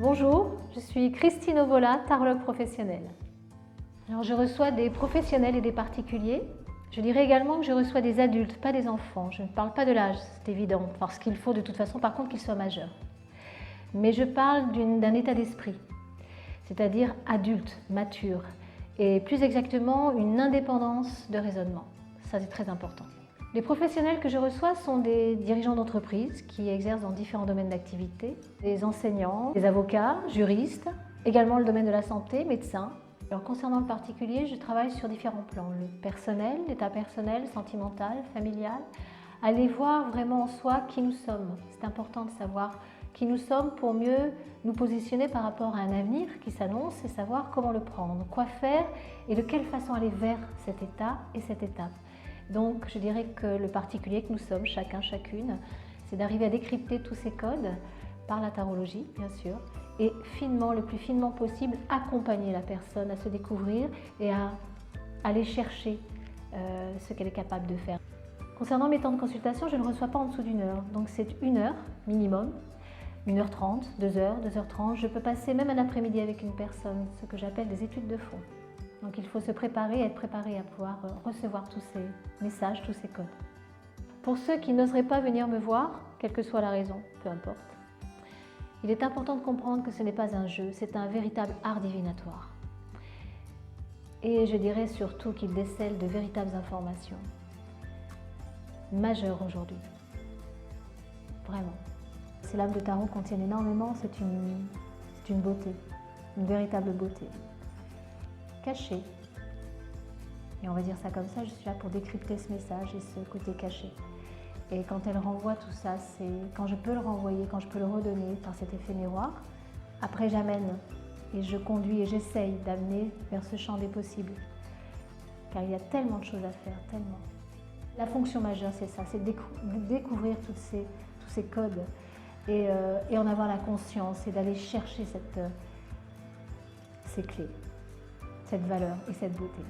Bonjour, je suis Christine Ovola, tarologue professionnelle. Alors, je reçois des professionnels et des particuliers. Je dirais également que je reçois des adultes, pas des enfants. Je ne parle pas de l'âge, c'est évident, parce qu'il faut de toute façon par contre qu'ils soient majeurs. Mais je parle d'un état d'esprit, c'est-à-dire adulte, mature, et plus exactement une indépendance de raisonnement. Ça, c'est très important. Les professionnels que je reçois sont des dirigeants d'entreprise qui exercent dans différents domaines d'activité, des enseignants, des avocats, juristes, également le domaine de la santé, médecins. Alors, concernant le particulier, je travaille sur différents plans, le personnel, l'état personnel, sentimental, familial, aller voir vraiment en soi qui nous sommes. C'est important de savoir qui nous sommes pour mieux nous positionner par rapport à un avenir qui s'annonce et savoir comment le prendre, quoi faire et de quelle façon aller vers cet état et cette étape. Donc je dirais que le particulier que nous sommes, chacun, chacune, c'est d'arriver à décrypter tous ces codes par la tarologie, bien sûr, et finement, le plus finement possible, accompagner la personne à se découvrir et à aller chercher ce qu'elle est capable de faire. Concernant mes temps de consultation, je ne reçois pas en dessous d'1 heure, donc c'est 1 heure minimum, 1h30, 2h, 2h30. Je peux passer même un après-midi avec une personne, ce que j'appelle des études de fond. Donc il faut se préparer, être préparé à pouvoir recevoir tous ces messages, tous ces codes. Pour ceux qui n'oseraient pas venir me voir, quelle que soit la raison, peu importe, il est important de comprendre que ce n'est pas un jeu, c'est un véritable art divinatoire. Et je dirais surtout qu'il décèle de véritables informations majeures aujourd'hui. Vraiment. Ces lames de tarot contiennent énormément, c'est une beauté, une véritable beauté. Cachée. Et on va dire ça comme ça, je suis là pour décrypter ce message et ce côté caché. Et quand elle renvoie tout ça, c'est quand je peux le renvoyer, quand je peux le redonner par cet effet miroir. Après, j'amène et je conduis et j'essaye d'amener vers ce champ des possibles. Car il y a tellement de choses à faire, tellement. La fonction majeure, c'est ça, c'est de découvrir tous ces codes et en avoir la conscience et d'aller chercher ces clés, cette valeur et cette beauté.